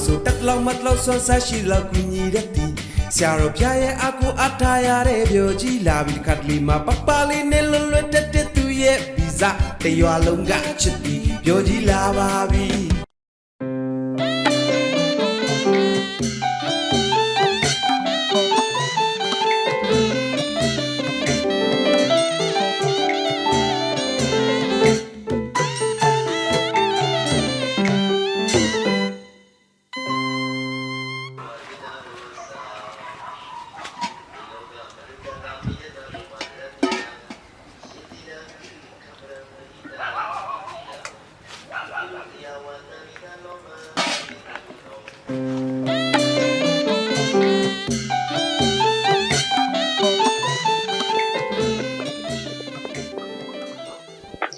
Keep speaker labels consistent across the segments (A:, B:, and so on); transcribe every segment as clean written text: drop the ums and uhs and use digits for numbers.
A: ဆိုတက်လောက်မလောက်ဆွမ်းဆရှိလောက်ကူညီတဲ့တီဆရာတော်ဖျားရဲ့အကူအထားရတဲ့ပြောကြီးလာပြီးခတ်လီမှာပပလေးနဲ့လွတ်လွတ်တက်တက်သူရဲ့ဗီဇတရွာလုံးကချစ်တီပြောကြီးလာပါပြီ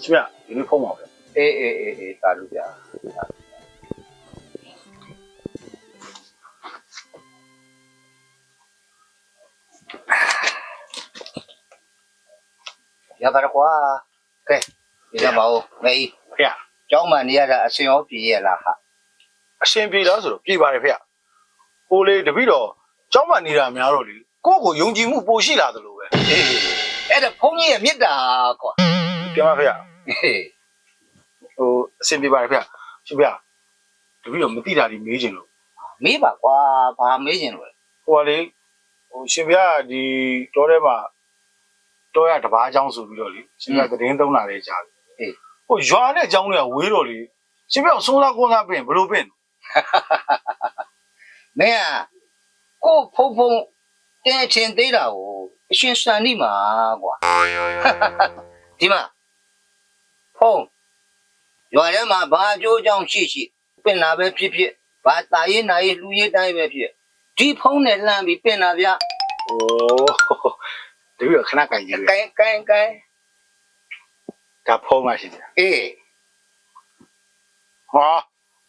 B: 是啊，有点泡毛的。
C: 大陆家。要把这花，给，你这包没？
B: 对呀，
C: 叫嘛你这先要毕业了哈。
B: 先毕了是毕业的对呀。后来这边了，叫嘛你这苗了的，个个用积木补习啦的路呗。
C: 这碰也没得过。
B: 干嘛对呀？
C: 嘿。
B: 先毕业的对呀，是不是啊？这边了没地下的没进了。
C: 没吧，花没进了。
B: 我嘞，先毕业的昨天嘛。都要这把江苏比了哩，现在这人都拿来家的。我原来讲的为了哩，现在送到工厂变不都变？
C: 没啊，我婆婆点钱对了哦，先算你嘛我。对嘛？婆，原来嘛把就讲谢谢，变那边皮皮，把大爷那一路也带边皮，最碰的那边变那边。
B: 哦。这个看那感觉。
C: 该。
B: 他泡嘛现在。啊，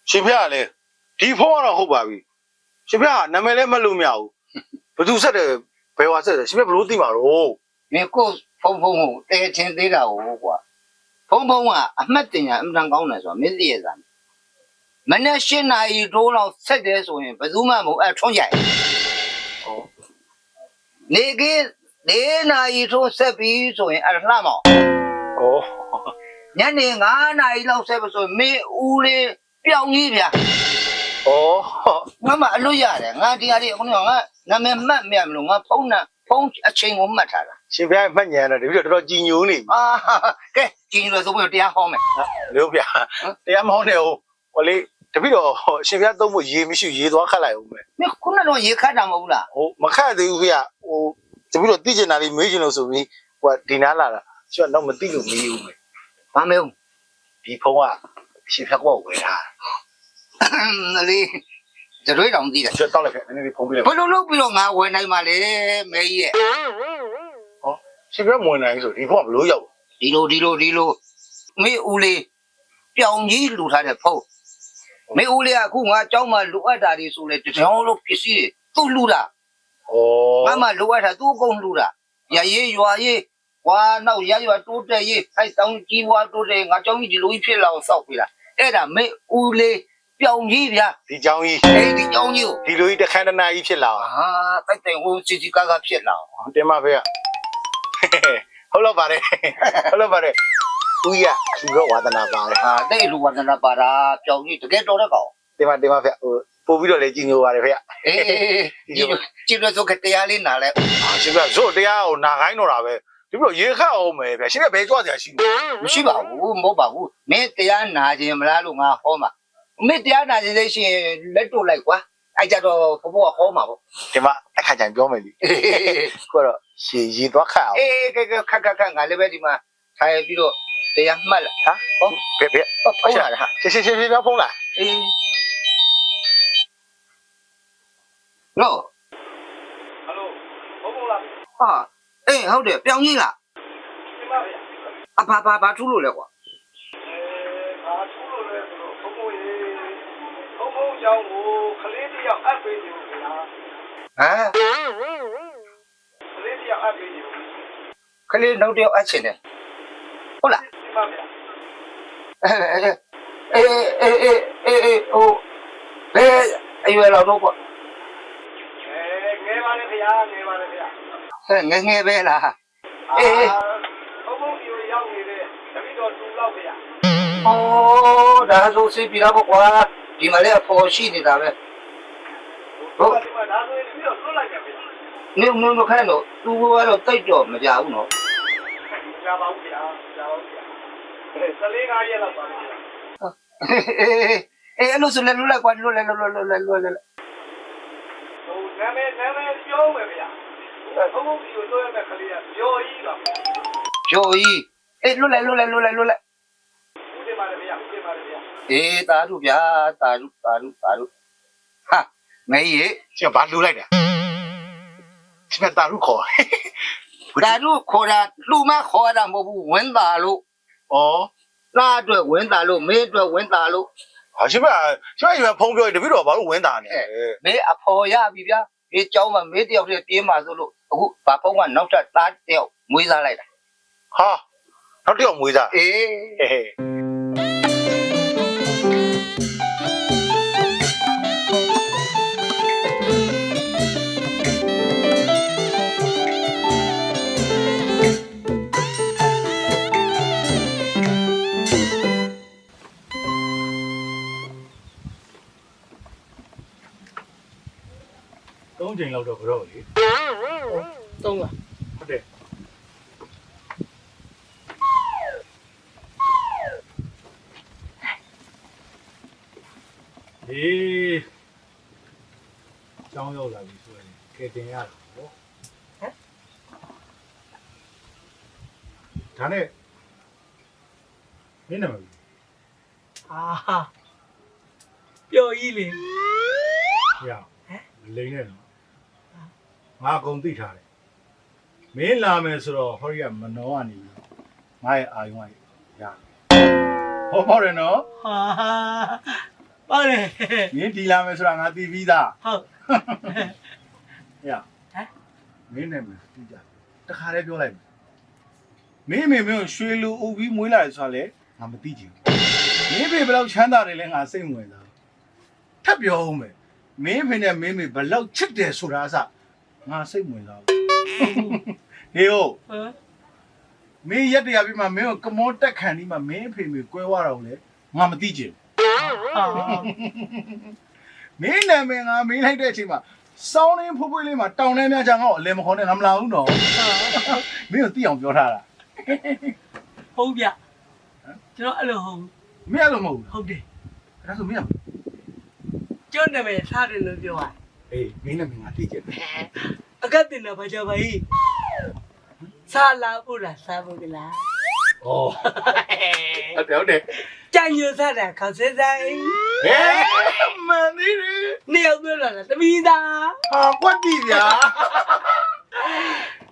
B: 是不是嘞？地泡了好吧喂？是不是？那么来么路苗？不都是的白话说的，是不是不路地嘛喽？
C: 你个碰带钱对了我，碰啊，没得呀，没当讲的说没得啥。门那现在一周了，吃的时候不是嘛么充钱。
B: 哦。
C: 那个。你那一种设备做人是哪么？
B: 哦，
C: 人家俺那一老设备做没屋里表演的。
B: 哦，
C: 我们录下来，俺底下的我讲俺们没弄，俺碰钱我没查了。
B: 现在半年了，这边都到金牛呢。
C: 啊，给金牛是不是点好没？
B: 刘边，点好呢哦，我嘞这边了，现在都没也没修也多看来有没？
C: 没可能种也看上没了。
B: 哦，没看到有呀，我。这边地界那里没进了，说明我地哪来了？就那么地都没有没，
C: 还没有。
B: 地棚啊，是偏过位啊。
C: 那里这最让地的。
B: 就到了偏那里棚边了。
C: 不了，俺回来嘛嘞没耶。
B: 哦，是边没那个说地棚不路有。
C: 地路，没屋里表演路上的跑，没屋里啊，我叫嘛路啊大的说嘞，这条路必须都路了。
B: 哦，
C: 俺们路啊，它都公路了，也我那也都这也，还当鸡我都这，俺叫你的路一片老少回来，那没屋里表演的，
B: 地江一，
C: 地江牛，
B: 地路一的看到那一片老
C: 啊，对，我自己刚片老，
B: 对嘛飞啊，嘿嘿，好了吧嘞，对呀，是个我的那把嘞，
C: 啊，那路我在那把它表演这个做得高，
B: 对嘛飞，不比了来金牛吧嘞飞啊，
C: 这个做个地下里拿来，
B: 啊，现在做地下拿开弄了呗。这不也看我没呗？现在别抓点行。
C: 是吧？我没把握，没地下拿去没那路啊好嘛？没地下拿去那些来做来过，哎家着婆婆好嘛不？
B: 对嘛？还看见表妹的，过了学习多看啊。
C: 这看，俺那边的嘛，还比如地下买了啊？哦，
B: 别，
C: 碰了哈。
B: 行，不要碰了。
C: 哟。
B: Hello，碰了。
C: 啊。好的，表演了。啊，爬出路了我。
B: 爬出路了，碰叫我克里的要安排的啦。
C: 啊？
B: 克里的要安排的。
C: 克里弄掉安全的。好了。ဘယ်အရွယ်လောက်တော့ကွာ
D: ငယ်ပါလေခင်ဗျာငယ်ပါလေခင်ဗျာ
C: ဟဲ့ငယ်ပဲလားအေး
D: ဘုံဘုံပြိုရောက်နေတဲ့တပိတော်တူလောက်ခင်ဗျာ
C: ဟောဒါဆိုစီးပြီးတော့ကွာဒီမှာလည်းအဖော်ရှိနေတာပဲ
D: ဟုတ်ဒီမှာဒါဆိုရင်ပြီးတော့လွတ်လိုက်တယ်ခင်ဗျာ
C: နုခိုင်းတော့သူကတော့တိတ်တော့မကြဘူးနော်
D: ကြာပါဦးခင်ဗျာကြာပါဦးခင်ဗျာ14 ရက်လောက်ပါခင်ဗျာ
C: အေးအဲ့လိုဆိုလည်းလွတ်လိုက်ကွာလွတ်လိုက်
D: ဟိုနာမည်ပြောမယ်ခင်ဗျာဘုံဘုံပြိုတော့ရတဲ့ကလေးကပြောကြီးပါ
C: ဂျိုကြီးအေးလွတ်လိုက်
D: ဦးတင်ပါလေခင်ဗျာဦးတင်ပါလေခင်ဗျာ
C: အေးတာတို့ဗျာတာတို့ဟာငယ်ကြီး
B: ရှင်ဘာလူလိုက်တာရှင်တာရုခေါ်
C: တာတို့ခေါ်တာလူမခေါ်တာမဟုတ်ဘူးဝင်းတာလို့
B: ဩ
C: လာအတွက်ဝင်းတာလို့မင်းအတွက်ဝင်းတာလို့
B: ဟာရှင်မဖုံးပြောတပည့်တော်ဘာလို့ဝင်တာနေ
C: မင်းအဖော်ရပြီဗျာဒီเจ้าမမေးတယောက်တည်းပြေးမှာဆိုလို့အခုဘာဖုံးကနောက်ထပ်သားတယောက်မွေးစားလိုက်တာ
B: ဟာနောက်တစ်ယောက်မွေးစား
C: အေး
B: ဟဲ့
E: 3 ချိန်လောက်တော့ကြောက်လေ
D: သုံးလား
E: ဟုတ်တယ်ဟေးကျောင်းရောက်လာပြီဆိုရင်ကဲတင်ရတာပေါ့ဒါနဲ့မင်းနာမည်
D: အာပြောကြီးလေ
E: ရလိမ့်နေတော့ငါအကုန်သိထားတယ်မင်းလာမယ်ဆိုတော့ဟောရီကမနှောကနေပြီငါရဲ့အာယုံကရဟောတယ်နော်
D: ဟာပါတယ်
E: မင်းဒီလာမယ်ဆိုတာငါသိပြီးသား
D: ဟုတ်
E: ရမင်းနဲ့မင်းသိကြတခါလေးပြောလိုက်မယ်မင်းကိုရွှေလူအုပ်ပြီးမွေးလာတယ်ဆိုတာလေငါမသိချင်ဘူးမင်းဖေဘယ်လောက်ချမ်းသာတယ်လဲငါစိတ်ဝင်စားထပ်ပြောဦးမယ်မင်းဖေနဲ့မင်းမေဘယ်လောက်ချစ်တယ်ဆိုတာအစငါစိတ်ဝင်စားဘူးဟေးဟုတ်
D: ဟမ်
E: မင်းရက်တရပြီးမှမင်းကိုကမောတက်ခံပြီးမှမင်းအဖေမေကွဲသွားတော့လေငါမသိချင်
D: ဟာ
E: မင်းနာမည်ငါမင်းလိုက်တဲ့အချိန်မှာစောင်းရင်းဖွဖွလေးမှာတောင်းနှဲများချငါ့ကိုအလဲမခေါ်နဲ့ငါမလာဘူးနော်မင်းကိုသိအောင်ပြောထားတာ
D: ဟုတ်ဗျကျွန်တော်အဲ့လိုဟုတ်
E: မင်းအဲ့လိုမဟုတ်ဘူး
D: ဟုတ်တယ်
E: ဒါဆိုမင်းက
D: ကျွန်းနာမည်ထားတယ်လို့ပြောတာ
E: အေးမင်းနာမည်ငါသိချင်တယ်
D: အကတ်တင်တာဘာကြပါ ਈ စားလာဖို့လားစားဖို့ကလား
E: ဩဟုတ်တယ်
D: ကြံရစားတာခေါက်စဲဆိုင်
E: ဟဲ့မန်ဒီရီ
D: နှစ်ယောက်ပြောလာတာတပီးသား
E: ဟာကွက်တီဗျာ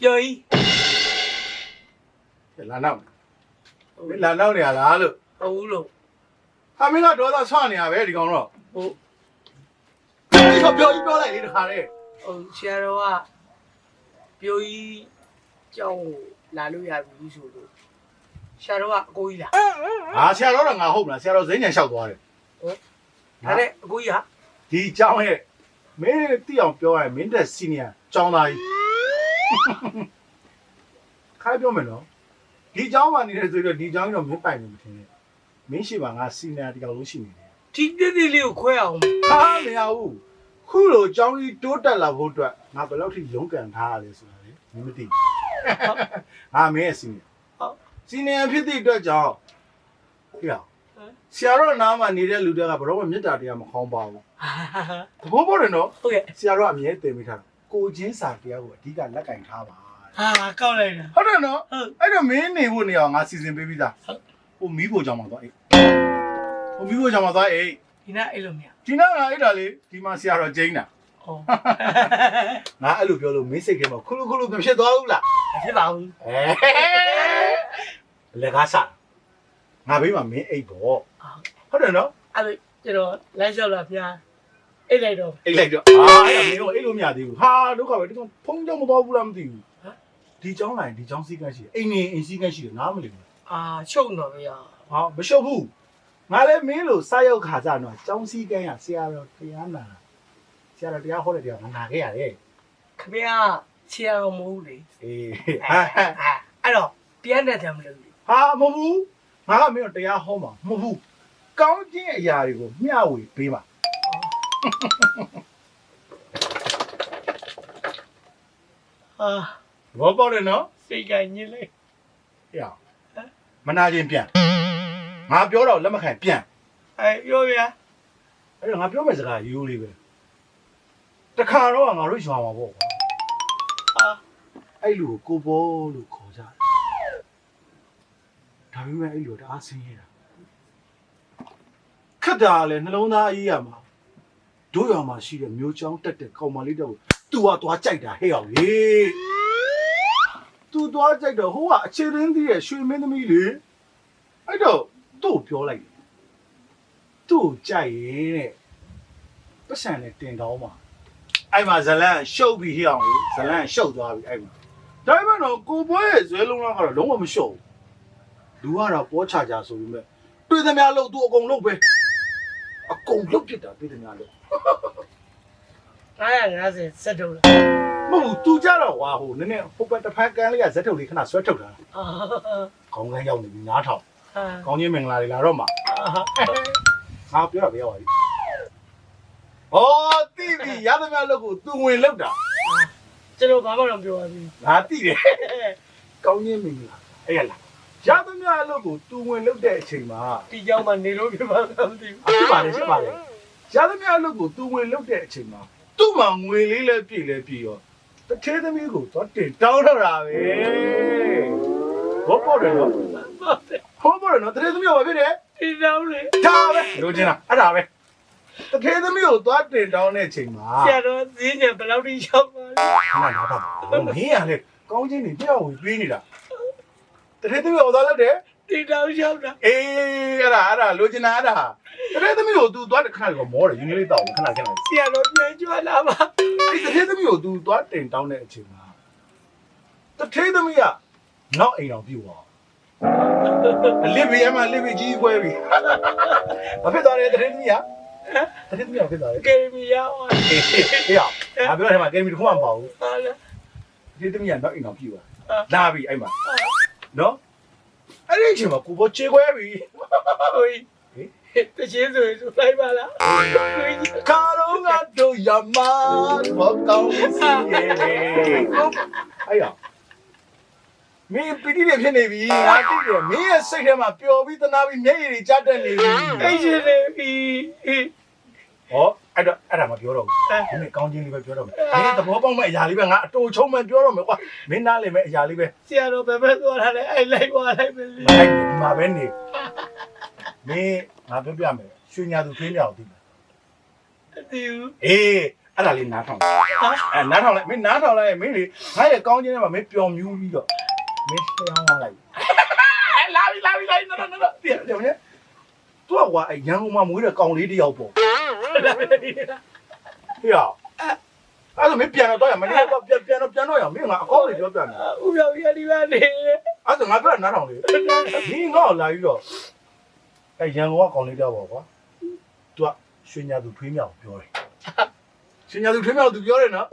D: ပြောကြီး
E: လာနောက်မင်းလာနောက်နေရလားလို့
D: ဟုတ်ဘူးလို့
E: ဟာမင်းကဒေါသဆွနေရပဲဒီကောင်တော့
D: ဟုတ်
E: ဒီကပြောကြီးပြောလိုက်လေတခါလေ
D: ဟိုဆရာတော်ကပြောကြီးကြောင်းကိုလာလို့ရပြီဆိုလို့ဆရာတော်ကအကိုကြီးလား
E: ဟာဆရာတော်ကငါဟုတ်မလားဆရာတော်ဇိမ်းညံလျှောက်သွားတယ်
D: ဒါနဲ့အကိုကြီးဟာ
E: ဒီเจ้าရဲ့မင်းတိအောင်ပြောရရင်မင်းတက်စီနီယာကျောင်းသားကြီးခိုင်းပြောမယ်နော်ဒီเจ้าမှာနေတယ်ဆိုတော့ဒီเจ้าကြီးတော့မင်းပိုင်နေမထင်နဲ့မင်းရှိပါငါစီနီယာတယောက်လုံးရှိနေတယ်
D: ဒီတည်းတည်းလေးကိုခွဲအောင်
E: ဟာမရဘူးခုလိုเจ้าကြီးတိုးတက်လာဖို့အတွက်ငါဘယ်လောက်ထိရုန်းကန်ထားရလဲဆိုတာလေမင်းမသိဟာမင်းရဲ့စီနီယာစီနီယာဖြစ်တဲ့အတွက်ကြောင့်ဟေ့ဆရာတော်နားမှာနေတဲ့လူတွေကဘယ်တော့မှမေတ္တာတရားမခေါင်းပါဘူးသဘောပေါက်တယ်နော်
D: ဟုတ်ကဲ့
E: ဆရာတော်အမြဲတည်မိထားတာကိုချင်းစာတရားကိုအဓိကလက်ကင်ထားပါ
D: ဟာကောက်လိုက်တာ
E: ဟုတ်တယ်နော်
D: ဟုတ်
E: အဲ့တော့မင်းနေဖို့နေအောင်ငါစီစဉ်ပေးပြီးသားဟိုမီးဖို့ကြောင်မှာသွားအေးဟိုမီးဖို့ကြောင်မှာသွားအေး
D: ဒီနာအဲ့လိုမရ
E: ဒီနောက်ငါအဲ့ဒါလေဒီမှာဆရာတော်ကျင်းတာ
D: ဟော
E: ငါအဲ့လိုပြောလို့မင်းစိတ်ထဲမှာခလူခလူမဖြစ်သွားဘူးလား
D: မဖြစ်ပါဘူး
E: လက်ကားစားငါဘေးမှာမင်းအိတ်ပေါ့ဟုတ်တယ်နော်
D: အဲ့ဒါကျွန်တော်လမ်းလျှောက်လာဖျားအိတ်လိုက်တော့
E: အိတ်လိုက်တော့အာအဲ့ဒါမင်းတို့အိတ်လို့မရသေးဘူးဟာဒုက္ခပဲဒီကောင်ဖုံးကြောင်မသွားဘူးလားမသိဘူးဒီเจ้าလိုက်ဒီเจ้าစီကန်းရှိတယ်အိမ်နေအိမ်စီကန်းရှိတယ်နားမလည်ဘူး
D: အာချုပ်တော့ဗျာ
E: ဟာမရှုပ်ဘူး ငါလည်းမင်းလို့စားရောက်ခါစားတော့ကျောင်းစည်းကန်းရဆရာတော်တရားနာဆရာတော်တရားဟောတဲ့တရားငါနာခဲ့ရတယ်
D: ခမရဆရာတော်မဟုတ်လေ
E: အေး
D: အဲ့တော့တရားနဲ့တယ်မလို့
E: ဟာမဟုတ်ဘူးငါကမင်းတို့တရားဟောမှာမဟုတ်ဘူးကောင်းခြင်းအရာတွေကိုမျှဝေပေးပါဘောပေါက်တယ်နော်
D: စိတ်ကညစ်လိုက်
E: ဟဲ့မနာခြင်းပြန်ငါပြောတော့လက်မခံပြန်
D: ပြောဗျာ
E: အဲ့တော့ငါပြောမယ့်စကားရိုးလေးပဲတခါတော့ငါတို့ရွာမှာပေါ့ကွာအဲ့လူကိုကိုဘောလို့ခေါ်ကြတယ်ဒါပေမဲ့အဲ့လူတအားဆင်းရဲတာခက်တာလေနှလုံးသားအေးရမှာတို့ရွာမှာရှိတဲ့မျိုးချောင်းတက်တဲ့ကောင်မလေးတော့သူကသွားကြိုက်တာဟဲ့အောင်လေသူသွားကြိုက်တော့ဟိုကအခြေရင်းသေးရဲ့ရွှေမင်းသမီးလေအဲ့တော့သူ့ပြောလိုက်သူ့ကြိုက်ရင်တဲ့ပတ်စံနဲ့တင်တောင်းပါအဲ့မှာဇလန်ရှုပ်ပြီးဟိအောင်လေဇလန်ရှုပ်သွားပြီအဲ့မှာဒါပေမဲ့တော့ကိုပွဲရဲ့ဇွဲလုံးကတော့လုံးဝမရှုပ်ဘူးလူကတော့ပေါ်ချကြဆိုပြီးမဲ့တွေ့သမျှလို့သူအကုန်လုံးပဲအကုန်လုံးပြစ်တာတွေ့သမျှလို့
D: 950စက်တုံးလား
E: မဟုတ်ဘူးသူကြတော့ဟွာဟိုနည်းနည်းဟိုဘက်တစ်ဖက်ကန်းလေးကဇက်ထုတ်လေးခဏဆွဲထုတ်တာခေါင်းကန်းရောက်နေပြီနားထောင်ကောင်းချင်းမင်္ဂလာတွေလာတော့မှာငါပြောတာပြောပါပြီဩတိပြီရသမျှလို့ကိုသူဝင်လောက်တာ
D: ကျွန်တော်ဘာမှတော့ပြောပါဘူး
E: ငါတိတယ်ကောင်းချင်းမင်္ဂလာအဲ့ရလားရသမျှလို့ကိုသူဝင်လောက်တဲ့အချိန်မှာ
D: ဒီကြောင်မှနေလို့ပြပါမသိဘူး
E: ဖြစ်ပါတယ်ရသမျှလို့ကိုသူဝင်လောက်တဲ့အချိန်မှာသူ့မှာငွေလေးလည်းပြည့်လည်းပြည့်ရောတထဲသမီးကိုတော့တင်တောင်းတော့တာပဲဘောပေါ်တယ်နော်ဘောပေါ်တယ်နော်တထဲသမီးကဘာဖြစ်လဲ
D: ဒီကြောင်လေ
E: ဒါပဲလိုချင်တာအဲ့ဒါပဲတထဲသမီးကိုသွားတင်တောင်းတဲ့အချိန်မှာ
D: ဆရာတော်ဈေးညံဘယ်လောက်ထိရောက်ပါလဲ
E: ခဏနားတော့မင်းရလေကောင်းချင်းနေပြောင်းဝင်ပြေးနေတာတထဲသမီးကိုသွားလောက်တယ်
D: ဒီတောင်ရောက်တာ
E: အေးအဲ့ဒါလိုချင်တာအဲ့ဒါတထဲသမီးကို तू သွားခဏကမောတယ်ယူနေလေးတောင်းခဏခဏ
D: ဆရာတော်ပြန်ကြွလာပါ
E: အဲ့တထဲသမီးကို तू သွားတင်တောင်းတဲ့အချိန်မှာတထဲသမီးကနောက်အိမ်အောင်ပြုတ်သွားအလစ်ဘီအမလစ်ဘီကြီးခွဲပြီဘာဖြစ်သွားလဲတထဲသမီးကတထဲသမီးကဖြစ်သွားလဲ
D: ကယ်မီရောက်ပါ
E: ဟေးငါပြောတယ်မှာကယ်မီတစ်ခုမှမပေါ့ဘူး
D: ဟာလား
E: တထဲသမီးကနောက်အိမ်အောင်ပြုတ်သွားလာပြီအဲ့မှာနော်အဲ့ဒီအချိန်မှာကိုဘောချေခွဲပြီ
D: ဟိုတချင်းဆိုရင်လိုက်ပါလား
E: ခါတော့ငါတို့ရမဘောကောင်းစီရဲ့အဲ့ရမင်းပီတိတွေဖြစ်နေပြီငါတိတယ်မင်းရဲ့စိတ်ထဲမှာပျော်ပြီးတနာပြီးမျက်ရည်တွေကျတက်နေပြီ
D: အဲ့ရှင်နေပြီ
E: ဟောအဲ့ဒါမပြောတော့ဘူးဒီနေ့ကောင်းချင်းလေးပဲပြောတော့မယ်မင်းသဘောပေါက်မဲ့အရာလေးပဲငါအတူချုံမှပြောတော့မယ်ကွာမင်းနားလည်မဲ့အရာလေးပဲ
D: ဆရာတော်ဘယ်ဘက်သွားတာလဲအဲ့လိုက်သွားလိုက်ပြီ
E: မလိုက်ဘူးဒီမှာပဲနေမင်းငါပြောပြမယ်ရွှေညာသူဖေးမြောက်သိတယ်
D: ဒီဦး
E: အေးအဲ့ဒါလေးနားထောင်နားထောင်လိုက်မင်းနားထောင်လိုက်မင်းလေငါရဲ့ကောင်းချင်းထဲမှာမင်းပျော်မြူးပြီးတော့မင်းလျှောင်းသွားလိုက်လာပြီနော်ပြန်တယ်ဗျာသူကကွာအဲ့ရန်ကုန်မှာမွေးတဲ့ကောင်လေးတယောက်ပေါ့ဟေ့ရအဲ့လိုမင်းပြန်တော့ရမင်းတော့ပြန်တော့ရမင်းငါအကောင်းလေးပြောပြနေ
D: ဦးပြောင်ရဒီပါနေ
E: အဲ့ဒါငါပြောနားထောင်လေဒီငါ့ကိုလာပြီးတော့အဲ့ရန်ကုန်ကကောင်လေးတယောက်ပေါ့ကွာသူကရွှေညာသူထွေးမြောက်ပြောတယ်ရွှေညာသူထွေးမြောက်သူပြောတယ်နော်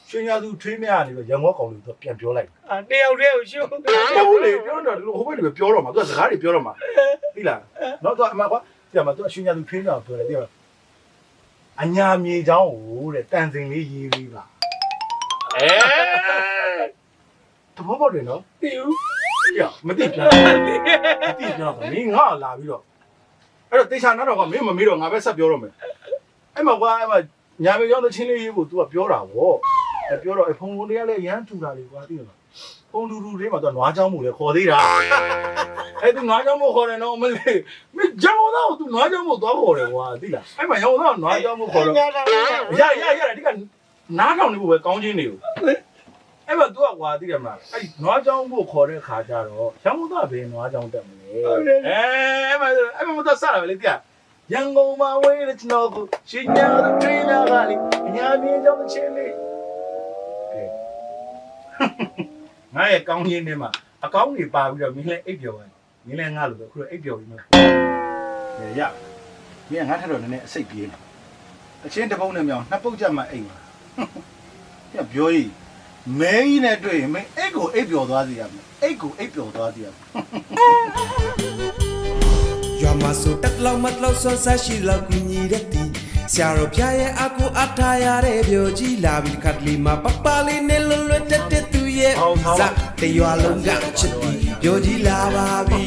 E: ရွှေညာသူထွေးမြောက်ကနေပြီးရန်ကုန်ကောင်လေးသူပြန်ပြောလိုက်
D: တယောက်တည်းကိုရှုံး
E: မဟုတ်လေပြောတော့ဟိုဘက်တွေပြောတော့မှာသူကစကားတွေပြောတော့မှာသိလားနော်သူကအမကွာဒီမှာသူအရှင်ညာသူထွေးမြောက်ပြောတယ်သိလားအညာမြေချောင်းကိုတဲ့တန်စင်လေးရေးပြီးပါတဘောပေါက်တယ်နော်
D: ဒီဦး
E: ပြမသိပြန်မင်းငါလာပြီးတော့အဲ့တော့တေချာနောက်တော့ကမင်းမမေးတော့ငါပဲဆက်ပြောတော့မယ်အဲ့မှာကွာအဲ့မှာညာမြေချောင်းတချင်းလေးရေးဖို့ तू ကပြောတာဗောအဲ့ပြောတော့ဖုံဖုံတွေကလည်းရမ်းထူတာလေကွာသိလားဖုံထူလေးမှာ तू နွားချောင်းမို့လေခေါ်သေးတာအဲ့ तू နွားချောင်းမို့ခေါ်တယ်နော်မလေးမင်းကြောင်သားကို तू နွားချောင်းမို့သွားခေါ်တယ်ကွာသိလားအဲ့မှာရောင်သားကနွားချောင်းမို့ခေါ်တော့ရဒီကနားထောင်နေဖို့ပဲကောင်းချင်းနေကိုအဲ့မှာ तू ကကွာသိတယ်မလားအဲ့နွားချောင်းမို့ခေါ်တဲ့ခါကျတော့ရောင်သားပဲနွားချောင်းတက်မလဲအဲ့မှာ तू ဆက်လာပဲလေသိလားရန်ကုန်မှာဝေးတဲ့ကျွန်တော်ကိုရှင်ညာတို့ထွေးလာကလေညာမြေကြောင့်ချင်းလေးငါရဲ့ကောင်းချင်းထဲမှာအကောင်းကြီးပါပြီးတော့မင်းလည်းအိပ်ပျော်တယ် မင်းလည်းငါလို့ပဲခုတော့အိပ်ပျော်ပြီးမှရမင်းငါထက်တော့နည်းနည်းအစိတ်ပြေးနေအချင်းတပုံးနဲ့မြောင်နှစ်ပုတ်ကြမှအိမ်မှာပြပြောကြီးမဲကြီးနဲ့တွေ့ရင်မင်းအိတ်ကိုအိပ်ပျော်သွားစီရမယ်အိတ်ကိုအိပ်ပျော်သွားစီရမယ်
A: ရွာမှာဆိုတက်လောက်မတ်လောက်ဆွမ်းဆရှိလောက်ကူညီတဲ့တီဆရာတော်ဖျားရဲ့အကူအထားရတဲ့ပြောကြီးလာပြီးခတ်လီမှာပပလေးနဲ့လွတ်လွတ်တက်တက်သူရဲ့ဇက်တရွာလုံးကချစ်ပြီးပြောကြီးလာပါပြီ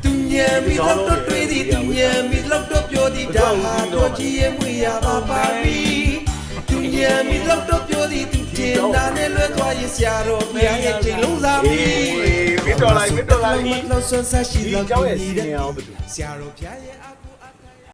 A: သူညံပြီးတော့တွေ့သည်သူညံပြီးလောက်တော့ပြောသည်ဒါဟာပြောကြီးရဲ့မွေရပါပါပြီသူညံပြီးလောက်တော့ပြောသည်သူတင်တာနဲ့လွတ်သွားရင်ဆရာတော်ဖျားရဲ့ချိန်လုံးစားပြီမတ်လောက်ဆွမ်းဆရှိလောက်ကူညီတဲ့ဆရာတော်ဖျားရဲ့